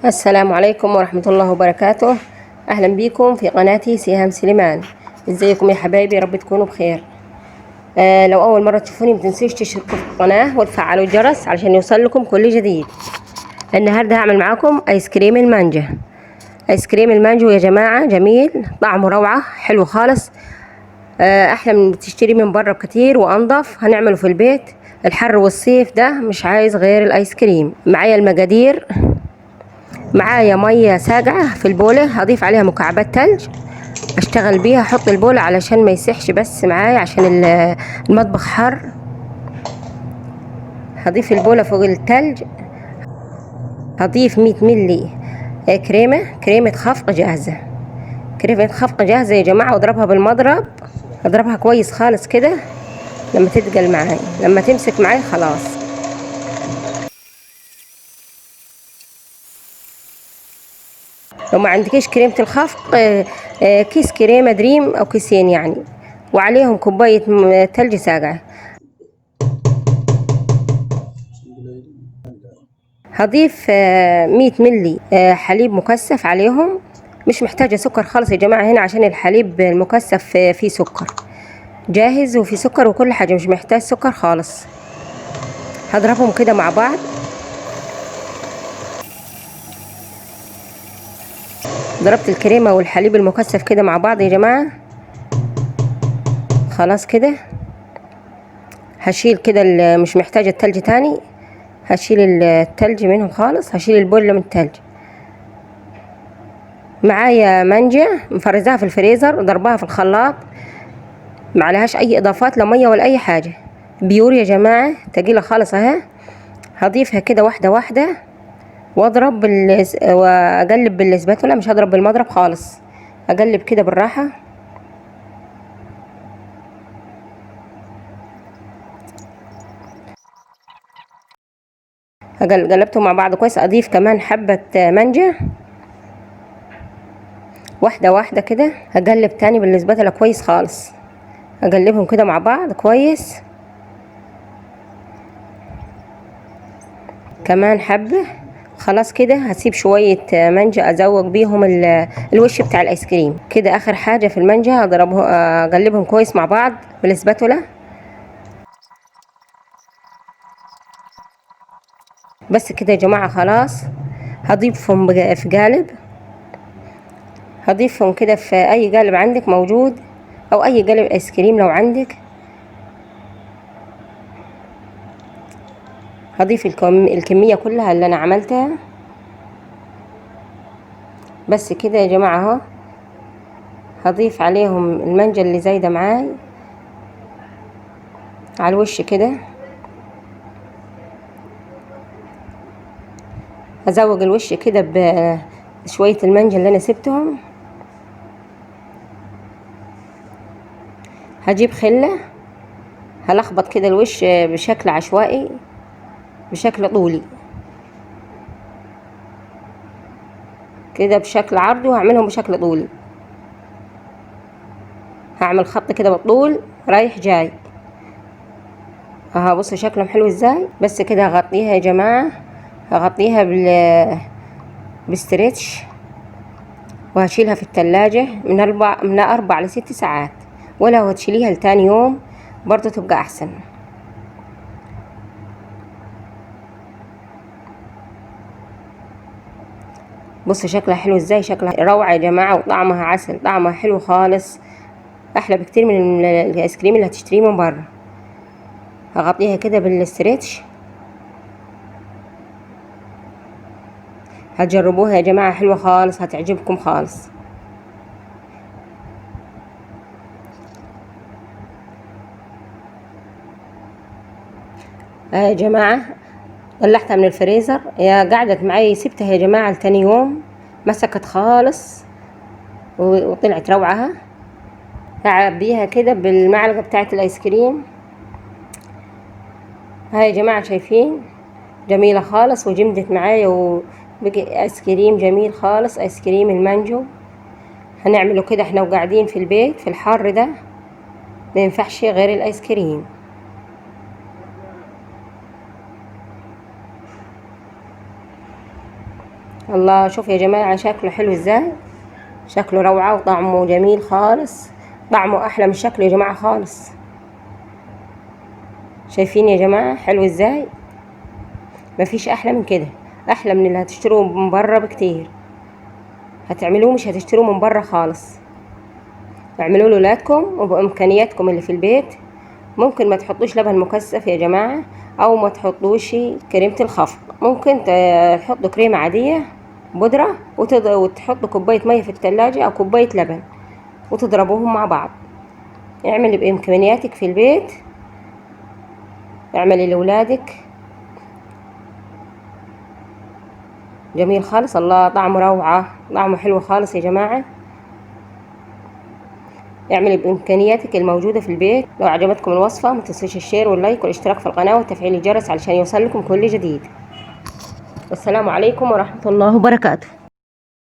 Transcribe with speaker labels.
Speaker 1: السلام عليكم ورحمة الله وبركاته. أهلا بكم في قناتي سهام سليمان. ازيكم يا حبايبي؟ رب تكونوا بخير. لو أول مرة تشوفوني متنسوش تشتركوا في القناة وتفعلوا الجرس علشان يوصل لكم كل جديد. النهاردة هعمل معاكم آيس كريم المانجا. آيس كريم المانجو يا جماعة جميل، طعمه روعة، حلو خالص. أحلى من تشتري من بره بكتير وأنضف. هنعمله في البيت. الحر والصيف ده مش عايز غير الآيس كريم. معايا المقادير: معايا مية ساقعة في البولة، هضيف عليها مكعبات تلج اشتغل بيها. احط البولة علشان ما يسحش بس معايا عشان المطبخ حر. هضيف البولة فوق التلج. هضيف 100 ملي كريمة خفق جاهزة. كريمة خفق جاهزة يا جماعة، واضربها بالمضرب. اضربها كويس خالص كده لما تتقل معاي، لما تمسك معاي خلاص. لو ما عندكيش كريمة الخفق، كيس كريمة دريم او كيسين يعني، وعليهم كوباية تلج ساقعة. هضيف 100 ملي حليب مكثف عليهم. مش محتاجة سكر خالص يا جماعة هنا، عشان الحليب المكثف فيه سكر جاهز وفيه سكر وكل حاجة، مش محتاج سكر خالص. هضربهم كده مع بعض. ضربت الكريمة والحليب المكثف كده مع بعض يا جماعة. خلاص كده هشيل كده، مش محتاجة التلج تاني. هشيل التلج منهم خالص، هشيل البولة من التلج. معايا مانجا مفرزاها في الفريزر وضربها في الخلاط، معلهاش اي اضافات لا ميه ولا اي حاجه، بيور يا جماعه، تقيله خالص اهي. هضيفها كده واحده واحده واضرب واقلب بالسباتولا، مش هضرب بالمضرب خالص، اقلب كده بالراحه. قلبتهم مع بعض كويس. اضيف كمان حبه مانجا واحده واحده كده. هقلب تاني بالسباتولا كويس خالص، اقلبهم كده مع بعض كويس. كمان حبه. خلاص كده هسيب شوية مانجا ازوق بيهم الوش بتاع الايس كريم. كده اخر حاجة في المانجا اضربه اقلبهم كويس مع بعض بالسباتولا. بس كده يا جماعة خلاص. هضيفهم في قالب. هضيفهم كده في اي قالب عندك موجود، او اي قالب ايس كريم لو عندك. هضيف الكمية كلها اللي انا عملتها. بس كده يا جماعة اهو. هضيف عليهم المانجا اللي زايدة معاي على الوش كده. هزوق الوش كده بشوية المانجا اللي انا سبتهم. هجيب خلة، هلخبط كده الوش بشكل عشوائي، بشكل طولي كده، بشكل عرضي، وهعملهم بشكل طولي. هعمل خط كده بالطول رايح جاي اها. بصوا شكلهم حلو ازاي. بس كده هغطيها يا جماعة، هغطيها بستريتش، وهشيلها في التلاجة من 4 ل6 ساعات. ولو هتشيليها لتاني يوم برضو تبقى احسن. بصوا شكلها حلو ازاي، شكلها روعة يا جماعة، وطعمها عسل، طعمها حلو خالص، احلى بكتير من الايس كريم اللي هتشتريه من بره. هغطيها كده بالستريتش. هتجربوها يا جماعة، حلوة خالص، هتعجبكم خالص. يا جماعة طلعتها من الفريزر، يا قعدت معي، سبتها يا جماعة لتاني يوم، مسكت خالص وطلعت روعة. هعبيها كده بالمعلقة بتاعة الايس كريم. هاي يا جماعة شايفين، جميلة خالص وجمدت معايا، وبقي ايس كريم جميل خالص، ايس كريم المانجو. هنعمله كده احنا وقاعدين في البيت في الحر ده، ما ينفعش غير الايس كريم. الله، شوف يا جماعة شكله حلو ازاي، شكله روعة وطعمه جميل خالص، طعمه احلى من شكله يا جماعة خالص. شايفين يا جماعة حلو ازاي؟ مفيش احلى من كده، احلى من اللي هتشتروه من بره بكتير. هتعملوه مش هتشتروه من بره خالص. اعملوه لولادكم وبامكانياتكم اللي في البيت. ممكن ما تحطوش لبن مكثف يا جماعة، او ما تحطوش كريمة الخفق، ممكن تحطوا كريمة عادية بودرة وتحطوا كوباية مية في التلاجة او كوباية لبن وتضربوهم مع بعض. اعملي بامكانياتك في البيت، اعملي لولادك، جميل خالص. الله، طعمه روعة، طعمه حلو خالص يا جماعة. اعملي بامكانياتك الموجودة في البيت. لو عجبتكم الوصفة ما تنسوش الشير واللايك والاشتراك في القناة وتفعيل الجرس علشان يوصلكم كل جديد. والسلام عليكم ورحمة الله وبركاته.